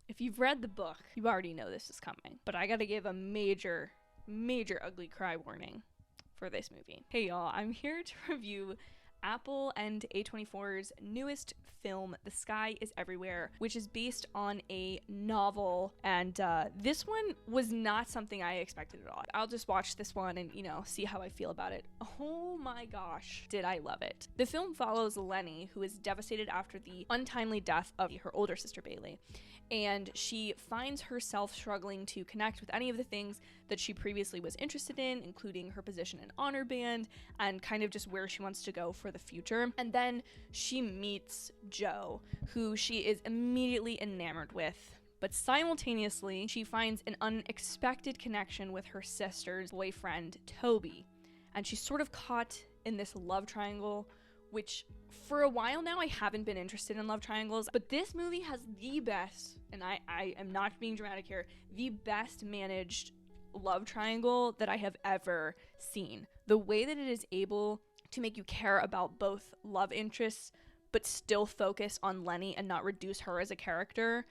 If you've read the book, you already know this is coming, but I gotta give a major ugly cry warning for this movie. Hey y'all, I'm here to review Apple and A24's newest film, The Sky is Everywhere, which is based on a novel, and this one was not something I expected at all. I'll just watch this one and, see how I feel about it. Oh my gosh, did I love it. The film follows Lenny, who is devastated after the untimely death of her older sister Bailey, and she finds herself struggling to connect with any of the things that she previously was interested in, including her position in honor band and kind of just where she wants to go for the future. And then she meets Joe, who she is immediately enamored with, but simultaneously she finds an unexpected connection with her sister's boyfriend, Toby. And she's sort of caught in this love triangle, which for a while now I haven't been interested in love triangles, but this movie has the best, and I am not being dramatic here, the best managed love triangle that I have ever seen. The way that it is able to make you care about both love interests but still focus on Lenny and not reduce her as a character,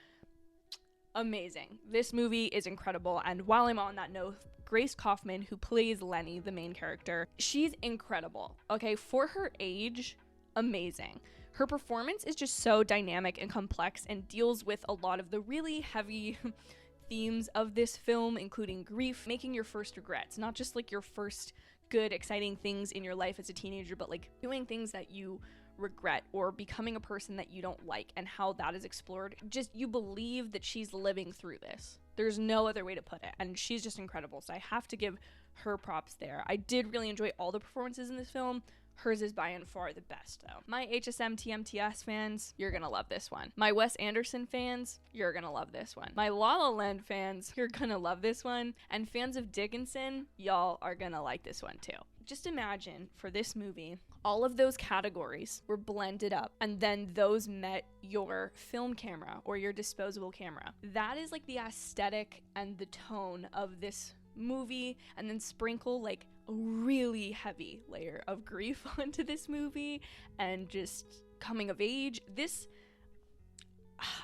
amazing. This movie is incredible. And while I'm on that note, Grace Kaufman, who plays Lenny, the main character, she's incredible. Okay, for her age, amazing. Her performance is just so dynamic and complex and deals with a lot of the really heavy themes of this film, including grief, making your first regrets, not just like your first good, exciting things in your life as a teenager, but like doing things that you regret or becoming a person that you don't like, and how that is explored. Just, you believe that she's living through this. There's no other way to put it, and she's just incredible, so I have to give her props there. I did really enjoy all the performances in this film. Hers is by and far the best, though. My HSM TMTS fans, you're gonna love this one. My Wes Anderson fans, you're gonna love this one. My La La Land fans, you're gonna love this one. And fans of Dickinson, y'all are gonna like this one too. Just imagine, for this movie, all of those categories were blended up, and then those met your film camera or your disposable camera. That is like the aesthetic and the tone of this movie, and then sprinkle like a really heavy layer of grief onto this movie and just coming of age. This,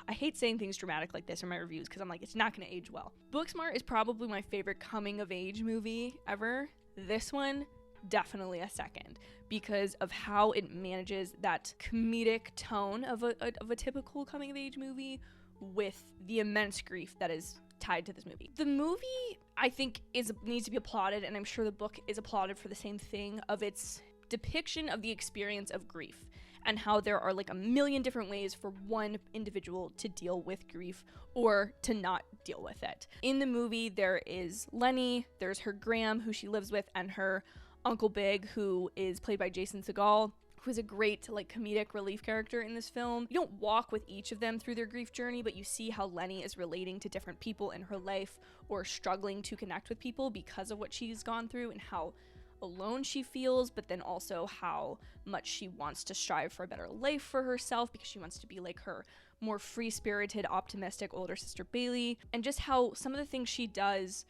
I hate saying things dramatic like this in my reviews because I'm like, it's not going to age well. Booksmart is probably my favorite coming of age movie ever. This one, definitely a second, because of how it manages that comedic tone of a typical coming of age movie with the immense grief that is tied to this movie. The movie, I think, needs to be applauded, and I'm sure the book is applauded for the same thing, of its depiction of the experience of grief and how there are like a million different ways for one individual to deal with grief or to not deal with it. In the movie, there is Lenny, there's her Graham, who she lives with, and her Uncle Big, who is played by Jason Segel, who is a great like comedic relief character in this film. You don't walk with each of them through their grief journey, but you see how Lenny is relating to different people in her life or struggling to connect with people because of what she's gone through and how alone she feels, but then also how much she wants to strive for a better life for herself because she wants to be like her more free-spirited, optimistic older sister Bailey, and just how some of the things she does,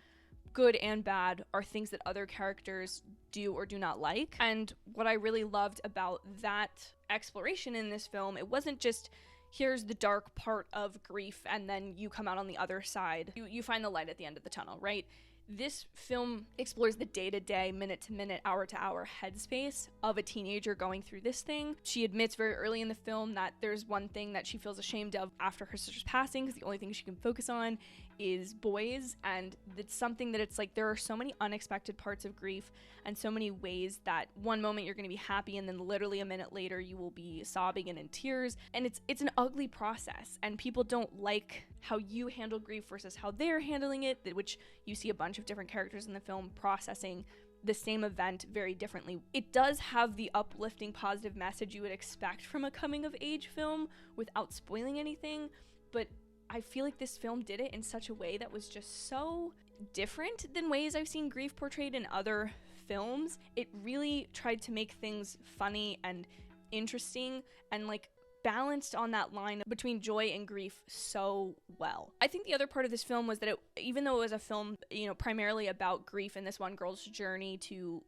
good and bad, are things that other characters do or do not like. And what I really loved about that exploration in this film, it wasn't just here's the dark part of grief and then you come out on the other side. You find the light at the end of the tunnel, right? This film explores the day-to-day, minute-to-minute, hour-to-hour headspace of a teenager going through this thing. She admits very early in the film that there's one thing that she feels ashamed of after her sister's passing, because the only thing she can focus on is boys, and it's something that it's like there are so many unexpected parts of grief and so many ways that one moment you're going to be happy and then literally a minute later you will be sobbing and in tears, and it's an ugly process, and people don't like how you handle grief versus how they're handling it, which you see a bunch of different characters in the film processing the same event very differently. It does have the uplifting positive message you would expect from a coming of age film without spoiling anything, but I feel like this film did it in such a way that was just so different than ways I've seen grief portrayed in other films. It really tried to make things funny and interesting and like balanced on that line between joy and grief so well. I think the other part of this film was that it, even though it was a film, primarily about grief and this one girl's journey to,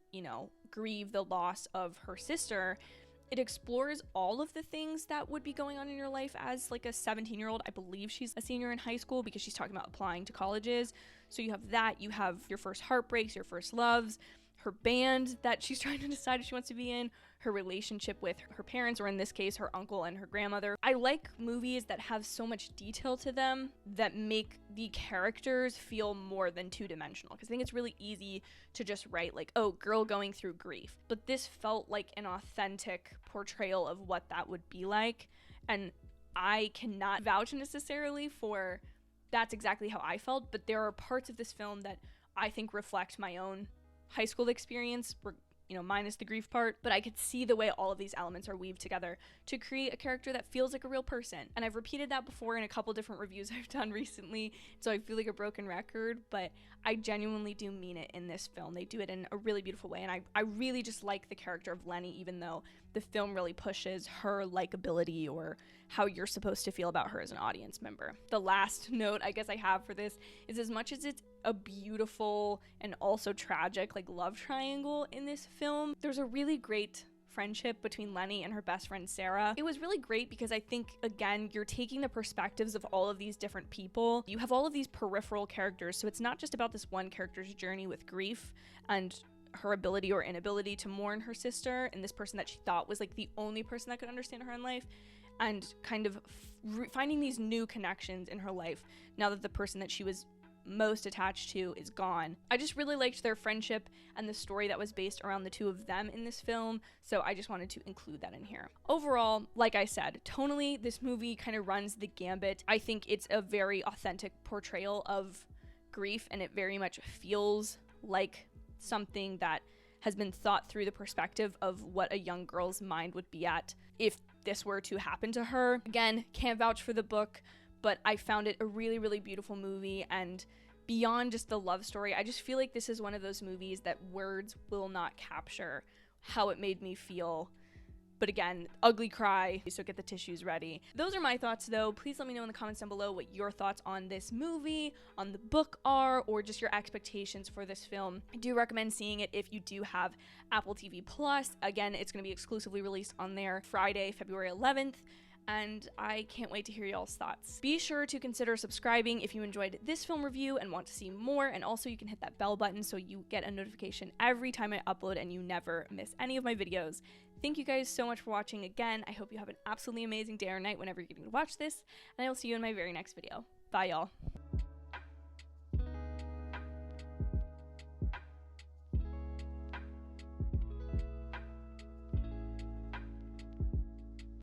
grieve the loss of her sister, It explores all of the things that would be going on in your life as like a 17-year-old. I believe she's a senior in high school because she's talking about applying to colleges. So you have that, you have your first heartbreaks, your first loves, her band that she's trying to decide if she wants to be in, her relationship with her parents, or in this case, her uncle and her grandmother. I like movies that have so much detail to them that make the characters feel more than two-dimensional, because I think it's really easy to just write like, oh, girl going through grief. But this felt like an authentic portrayal of what that would be like, and I cannot vouch necessarily for that's exactly how I felt, but there are parts of this film that I think reflect my own high school experience, minus the grief part, but I could see the way all of these elements are weaved together to create a character that feels like a real person. And I've repeated that before in a couple different reviews I've done recently, so I feel like a broken record, but I genuinely do mean it in this film. They do it in a really beautiful way, and I really just like the character of Lenny, even though the film really pushes her likability or how you're supposed to feel about her as an audience member. The last note I guess I have for this is, as much as it's a beautiful and also tragic like love triangle in this film, there's a really great friendship between Lenny and her best friend Sarah. It was really great because I think, again, you're taking the perspectives of all of these different people. You have all of these peripheral characters, so it's not just about this one character's journey with grief and her ability or inability to mourn her sister and this person that she thought was like the only person that could understand her in life, and kind of finding these new connections in her life now that the person that she was most attached to is gone. I just really liked their friendship and the story that was based around the two of them in this film, so I just wanted to include that in here. Overall, like I said, tonally, this movie kind of runs the gambit. I think it's a very authentic portrayal of grief, and it very much feels like something that has been thought through the perspective of what a young girl's mind would be at if this were to happen to her. Again, can't vouch for the book, but I found it a really, really beautiful movie, and beyond just the love story, I just feel like this is one of those movies that words will not capture how it made me feel. But again, ugly cry, so get the tissues ready. Those are my thoughts though. Please let me know in the comments down below what your thoughts on this movie, on the book are, or just your expectations for this film. I do recommend seeing it if you do have Apple TV Plus. Again, it's going to be exclusively released on there Friday, February 11th. And I can't wait to hear y'all's thoughts. Be sure to consider subscribing if you enjoyed this film review and want to see more, and also you can hit that bell button so you get a notification every time I upload and you never miss any of my videos. Thank you guys so much for watching again. I hope you have an absolutely amazing day or night whenever you're getting to watch this, and I will see you in my very next video. Bye, y'all.